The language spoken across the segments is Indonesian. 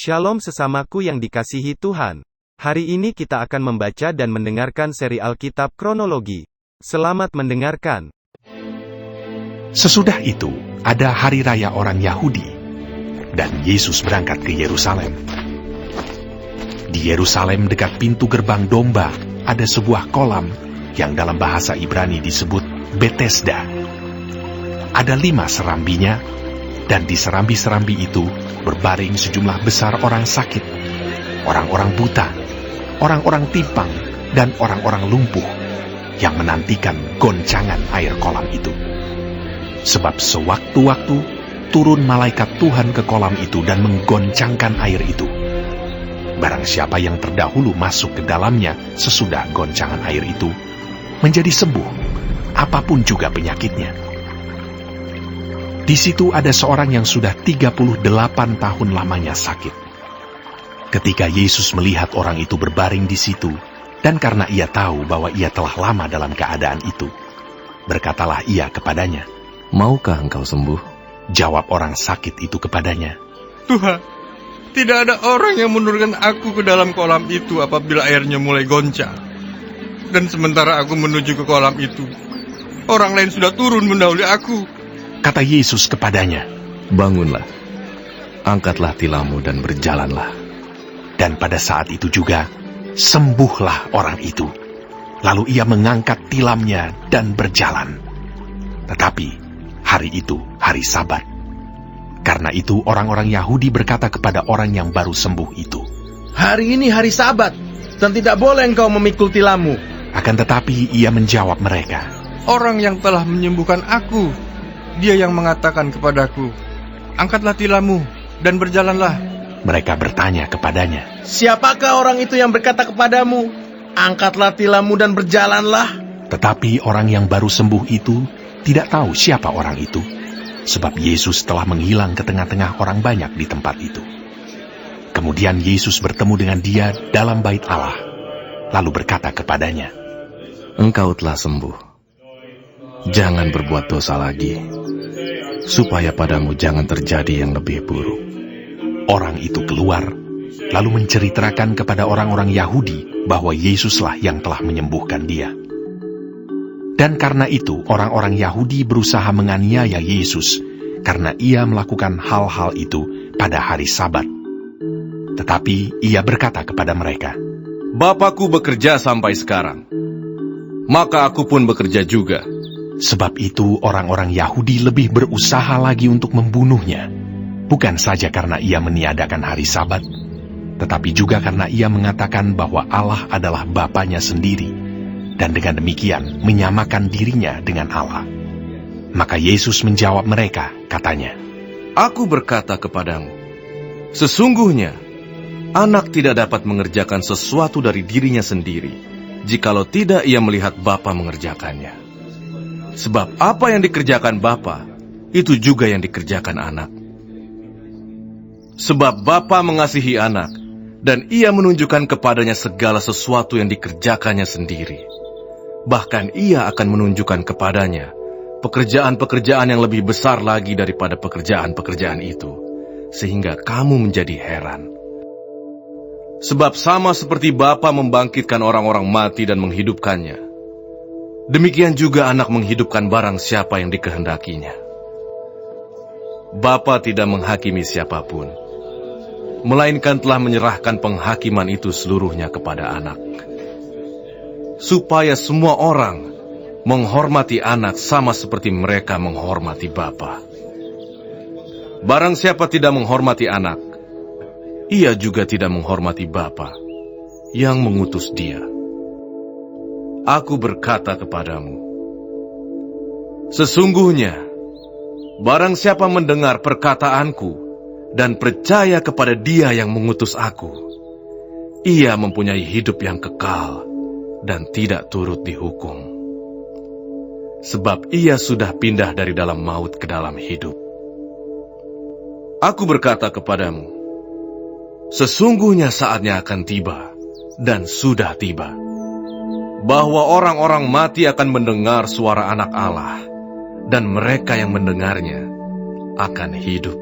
Shalom sesamaku yang dikasihi Tuhan. Hari ini kita akan membaca dan mendengarkan seri Alkitab Kronologi. Selamat mendengarkan. Sesudah itu, ada hari raya orang Yahudi, dan Yesus berangkat ke Yerusalem. Di Yerusalem dekat pintu gerbang domba, ada sebuah kolam yang dalam bahasa Ibrani disebut Betesda. Ada 5 serambinya, dan di serambi-serambi itu berbaring sejumlah besar orang sakit, orang-orang buta, orang-orang timpang, dan orang-orang lumpuh yang menantikan goncangan air kolam itu. Sebab sewaktu-waktu turun malaikat Tuhan ke kolam itu dan menggoncangkan air itu. Barang siapa yang terdahulu masuk ke dalamnya sesudah goncangan air itu, menjadi sembuh, apapun juga penyakitnya. Di situ ada seorang yang sudah 38 tahun lamanya sakit. Ketika Yesus melihat orang itu berbaring di situ, dan karena ia tahu bahwa ia telah lama dalam keadaan itu, berkatalah ia kepadanya, "Maukah engkau sembuh?" Jawab orang sakit itu kepadanya, "Tuhan, tidak ada orang yang menurunkan aku ke dalam kolam itu apabila airnya mulai goncang. Dan sementara aku menuju ke kolam itu, orang lain sudah turun mendahului aku." Kata Yesus kepadanya, "Bangunlah, angkatlah tilammu dan berjalanlah." Dan pada saat itu juga, sembuhlah orang itu. Lalu ia mengangkat tilamnya dan berjalan. Tetapi hari itu hari Sabat. Karena itu orang-orang Yahudi berkata kepada orang yang baru sembuh itu, "Hari ini hari Sabat, dan tidak boleh engkau memikul tilammu." Akan tetapi ia menjawab mereka, "Orang yang telah menyembuhkan aku, dia yang mengatakan kepadaku, 'Angkatlah tilammu dan berjalanlah.'" Mereka bertanya kepadanya, "Siapakah orang itu yang berkata kepadamu, 'Angkatlah tilammu dan berjalanlah'?" Tetapi orang yang baru sembuh itu tidak tahu siapa orang itu, sebab Yesus telah menghilang ke tengah-tengah orang banyak di tempat itu. Kemudian Yesus bertemu dengan dia dalam bait Allah, lalu berkata kepadanya, "Engkau telah sembuh. Jangan berbuat dosa lagi, supaya padamu jangan terjadi yang lebih buruk." Orang itu keluar, lalu menceritakan kepada orang-orang Yahudi bahwa Yesuslah yang telah menyembuhkan dia. Dan karena itu orang-orang Yahudi berusaha menganiaya Yesus, karena ia melakukan hal-hal itu pada hari Sabat. Tetapi ia berkata kepada mereka, "Bapakku bekerja sampai sekarang, maka aku pun bekerja juga." Sebab itu orang-orang Yahudi lebih berusaha lagi untuk membunuhnya, bukan saja karena ia meniadakan hari Sabat, tetapi juga karena ia mengatakan bahwa Allah adalah Bapanya sendiri, dan dengan demikian menyamakan dirinya dengan Allah. Maka Yesus menjawab mereka, katanya, "Aku berkata kepadamu, sesungguhnya anak tidak dapat mengerjakan sesuatu dari dirinya sendiri, jikalau tidak ia melihat Bapa mengerjakannya. Sebab apa yang dikerjakan Bapa, itu juga yang dikerjakan anak. Sebab Bapa mengasihi anak, dan ia menunjukkan kepadanya segala sesuatu yang dikerjakannya sendiri. Bahkan ia akan menunjukkan kepadanya pekerjaan-pekerjaan yang lebih besar lagi daripada pekerjaan-pekerjaan itu, sehingga kamu menjadi heran. Sebab sama seperti Bapa membangkitkan orang-orang mati dan menghidupkannya, demikian juga anak menghidupkan barang siapa yang dikehendakinya. Bapa tidak menghakimi siapapun, melainkan telah menyerahkan penghakiman itu seluruhnya kepada anak, supaya semua orang menghormati anak sama seperti mereka menghormati Bapa. Barang siapa tidak menghormati anak, ia juga tidak menghormati Bapa yang mengutus dia. Aku berkata kepadamu, sesungguhnya, barang siapa mendengar perkataanku dan percaya kepada Dia yang mengutus aku, ia mempunyai hidup yang kekal dan tidak turut dihukum. Sebab ia sudah pindah dari dalam maut ke dalam hidup. Aku berkata kepadamu, sesungguhnya saatnya akan tiba, dan sudah tiba, bahwa orang-orang mati akan mendengar suara Anak Allah, dan mereka yang mendengarnya akan hidup.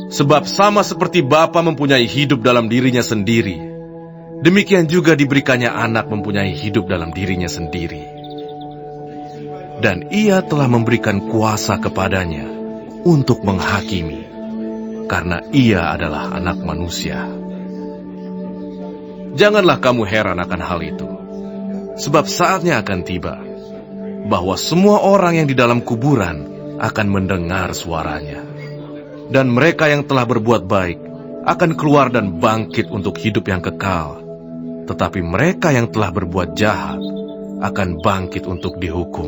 Sebab sama seperti Bapa mempunyai hidup dalam dirinya sendiri, demikian juga diberikannya Anak mempunyai hidup dalam dirinya sendiri. Dan Ia telah memberikan kuasa kepadanya untuk menghakimi, karena Ia adalah Anak Manusia. Janganlah kamu heran akan hal itu, sebab saatnya akan tiba, bahwa semua orang yang di dalam kuburan akan mendengar suaranya. Dan mereka yang telah berbuat baik akan keluar dan bangkit untuk hidup yang kekal. Tetapi mereka yang telah berbuat jahat akan bangkit untuk dihukum.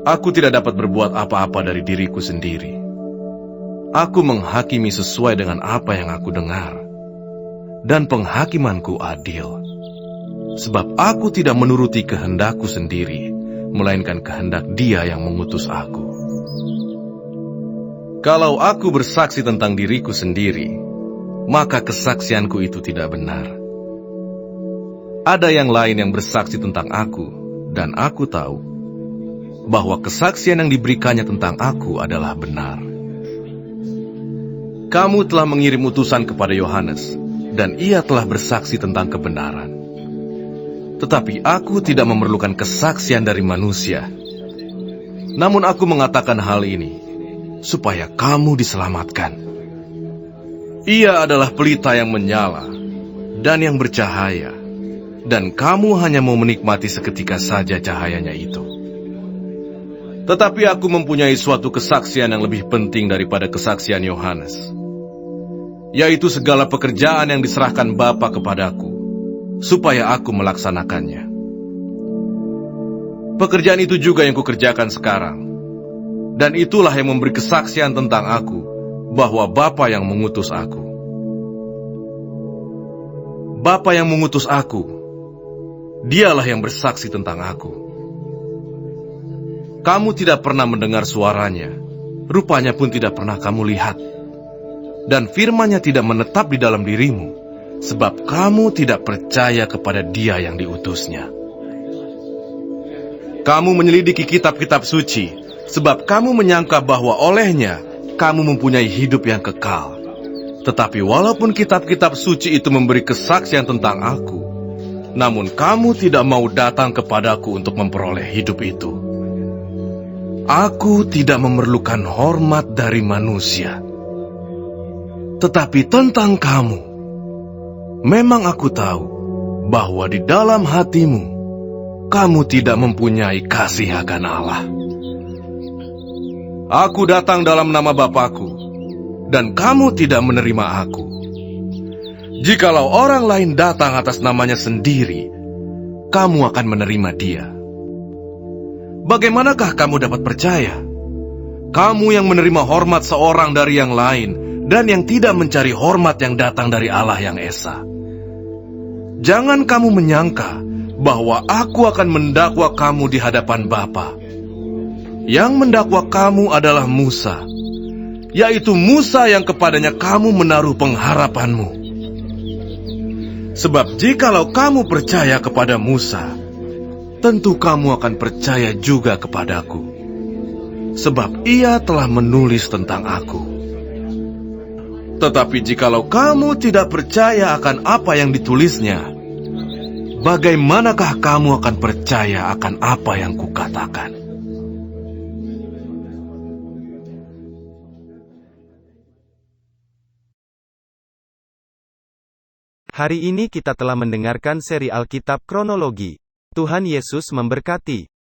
Aku tidak dapat berbuat apa-apa dari diriku sendiri. Aku menghakimi sesuai dengan apa yang aku dengar. Dan penghakimanku adil. Sebab aku tidak menuruti kehendakku sendiri, melainkan kehendak Dia yang mengutus aku. Kalau aku bersaksi tentang diriku sendiri, maka kesaksianku itu tidak benar. Ada yang lain yang bersaksi tentang aku, dan aku tahu bahwa kesaksian yang diberikannya tentang aku adalah benar. Kamu telah mengirim utusan kepada Yohanes, dan ia telah bersaksi tentang kebenaran. Tetapi aku tidak memerlukan kesaksian dari manusia. Namun aku mengatakan hal ini, supaya kamu diselamatkan. Ia adalah pelita yang menyala, dan yang bercahaya, dan kamu hanya mau menikmati seketika saja cahayanya itu. Tetapi aku mempunyai suatu kesaksian yang lebih penting daripada kesaksian Yohanes, yaitu segala pekerjaan yang diserahkan Bapa kepadaku, supaya aku melaksanakannya. Pekerjaan itu juga yang kukerjakan sekarang, dan itulah yang memberi kesaksian tentang aku, bahwa Bapa yang mengutus aku. Bapa yang mengutus aku, Dialah yang bersaksi tentang aku. Kamu tidak pernah mendengar suaranya, rupanya pun tidak pernah kamu lihat. Dan firman-Nya tidak menetap di dalam dirimu, sebab kamu tidak percaya kepada Dia yang diutusnya. Kamu menyelidiki kitab-kitab suci, sebab kamu menyangka bahwa olehnya kamu mempunyai hidup yang kekal. Tetapi walaupun kitab-kitab suci itu memberi kesaksian tentang aku, namun kamu tidak mau datang kepadaku untuk memperoleh hidup itu. Aku tidak memerlukan hormat dari manusia. Tetapi tentang kamu, memang aku tahu bahwa di dalam hatimu, kamu tidak mempunyai kasih akan Allah. Aku datang dalam nama Bapakku, dan kamu tidak menerima aku. Jikalau orang lain datang atas namanya sendiri, kamu akan menerima dia. Bagaimanakah kamu dapat percaya? Kamu yang menerima hormat seorang dari yang lain, dan yang tidak mencari hormat yang datang dari Allah yang Esa. Jangan kamu menyangka bahwa aku akan mendakwa kamu di hadapan Bapa. Yang mendakwa kamu adalah Musa, yaitu Musa yang kepadanya kamu menaruh pengharapanmu. Sebab jikalau kamu percaya kepada Musa, tentu kamu akan percaya juga kepadaku, sebab ia telah menulis tentang aku. Tetapi jikalau kamu tidak percaya akan apa yang ditulisnya, bagaimanakah kamu akan percaya akan apa yang kukatakan? Hari ini kita telah mendengarkan seri Alkitab Kronologi. Tuhan Yesus memberkati.